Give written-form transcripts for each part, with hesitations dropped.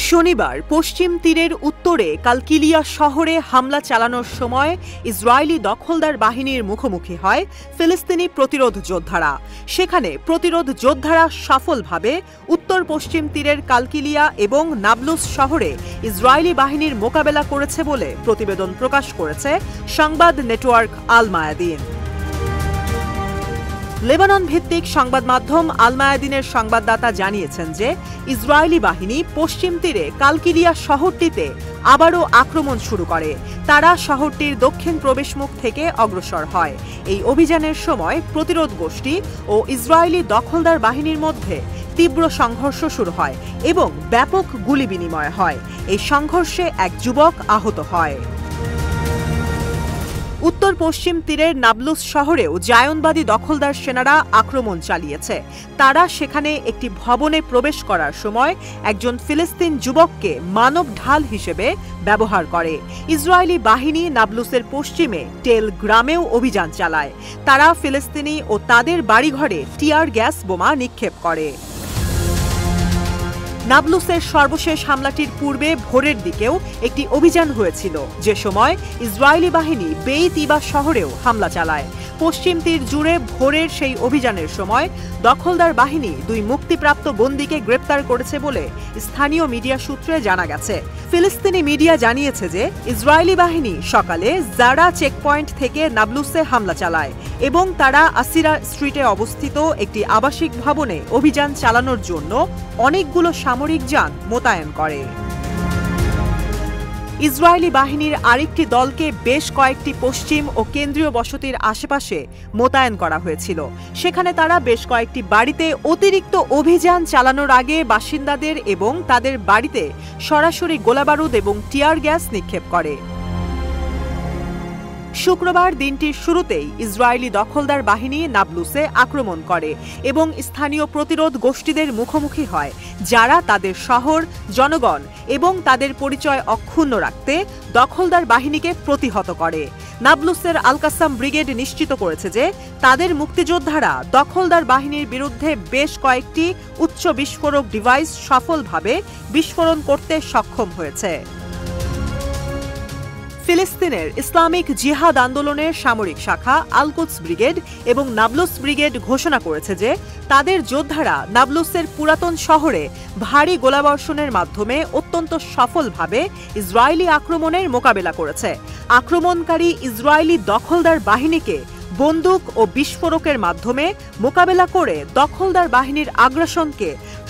শনিবার পশ্চিম তীরের উত্তরে কালকিলিয়া শহরে হামলা চালানোর সময় ইসরায়েলি দখলদার বাহিনীর মুখোমুখি হয় ফিলিস্তিনি প্রতিরোধ যোদ্ধারা। সেখানে প্রতিরোধ যোদ্ধারা সফলভাবে উত্তর পশ্চিম তীরের কালকিলিয়া এবং নাবলুস শহরে ইসরায়েলি বাহিনীর মোকাবেলা করেছে বলে প্রতিবেদন প্রকাশ করেছে সংবাদ নেটওয়ার্ক আল মায়াদিন। লেবানন ভিত্তিক সংবাদ মাধ্যম আল মায়াদিনের সংবাদদাতা জানিয়েছেন যে ইসরায়েলি বাহিনী পশ্চিম তীরে কালকিলিয়া শহরটিতে আবারও আক্রমণ শুরু করে। তারা শহরটির দক্ষিণ প্রবেশমুখ থেকে অগ্রসর হয়। এই অভিযানের সময় প্রতিরোধ গোষ্ঠী ও ইসরায়েলি দখলদার বাহিনীর মধ্যে তীব্র সংঘর্ষ শুরু হয় এবং ব্যাপক গুলি বিনিময় হয়। এই সংঘর্ষে এক যুবক আহত হয়। উত্তর পশ্চিম তীরের নাবলুস শহরেও জায়নবাদী দখলদার সেনারা আক্রমণ চালিয়েছে। তারা সেখানে একটি ভবনে প্রবেশ করার সময় একজন ফিলিস্তিন যুবককে মানব ঢাল হিসেবে ব্যবহার করে। ইসরায়েলি বাহিনী নাবলুসের পশ্চিমে টেল গ্রামেও অভিযান চালায়। তারা ফিলিস্তিনি ও তাদের বাড়িঘরে টিয়ার গ্যাস বোমা নিক্ষেপ করে। নাবলুসের সর্বশেষ হামলাটির পূর্বে ভোরের দিকেও একটি অভিযান হয়েছিল, যে সময় ইসরায়েলি বাহিনী বেইত ইবা শহরেও হামলা চালায়। পশ্চিম তীর জুড়ে ভোরের সেই অভিযানের সময় দখলদার বাহিনী দুই মুক্তিপ্রাপ্ত বন্দীকে গ্রেপ্তার করেছে বলে স্থানীয় মিডিয়া সূত্রে জানা গেছে। ফিলিস্তিনি মিডিয়া জানিয়েছে যে ইসরায়েলি বাহিনী সকালে জারা চেকপয়েন্ট থেকে নাবলুসে হামলা চালায় এবং তারা আসিরা স্ট্রিটে অবস্থিত একটি আবাসিক ভবনে অভিযান চালানোর জন্য অনেকগুলো সামরিক যান মোতায়েন করে। ইসরায়েলি বাহিনীর আরেকটি দলকে বেশ কয়েকটি পশ্চিম ও কেন্দ্রীয় বসতির আশেপাশে মোতায়েন করা হয়েছিল। সেখানে তারা বেশ কয়েকটি বাড়িতে অতিরিক্ত অভিযান চালানোর আগে বাসিন্দাদের এবং তাদের বাড়িতে সরাসরি গোলাবারুদ এবং টিয়ার গ্যাস নিক্ষেপ করে। শুক্রবার দিনটির শুরুতেই ইসরায়েলি দখলদার বাহিনী নাবলুসে আক্রমণ করে এবং স্থানীয় প্রতিরোধ গোষ্ঠীদের মুখোমুখি হয়, যারা তাদের শহর, জনগণ এবং তাদের পরিচয় অক্ষুণ্ণ রাখতে দখলদার বাহিনীকে প্রতিহত করে। নাবলুসের আল কাসাম ব্রিগেড নিশ্চিত করেছে যে তাদের মুক্তিযোদ্ধারা দখলদার বাহিনীর বিরুদ্ধে বেশ কয়েকটি উচ্চ বিস্ফোরক ডিভাইস সফলভাবে বিস্ফোরণ করতে সক্ষম হয়েছে। ফিলিস্তিনের ইসলামিক জিহাদ আন্দোলনের সামরিক শাখা আল কুদস ব্রিগেড এবং নাবলুস ব্রিগেড ঘোষণা করেছে যে তাদের যোদ্ধারা নাবলুসের পুরাতন শহরে ভারী গোলাবর্ষণের মাধ্যমে অত্যন্ত সফলভাবে ইসরায়েলি আক্রমণের মোকাবেলা করেছে। আক্রমণকারী ইসরায়েলি দখলদার বাহিনীকে বন্দুক ও বিস্ফোরকের মাধ্যমে মোকাবেলা করে দখলদার বাহিনীর আগ্রাসনকে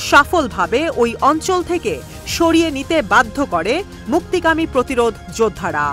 সফলভাবে ওই অঞ্চল থেকে সরিয়ে নিতে বাধ্য করে মুক্তিকামী প্রতিরোধ যোদ্ধারা।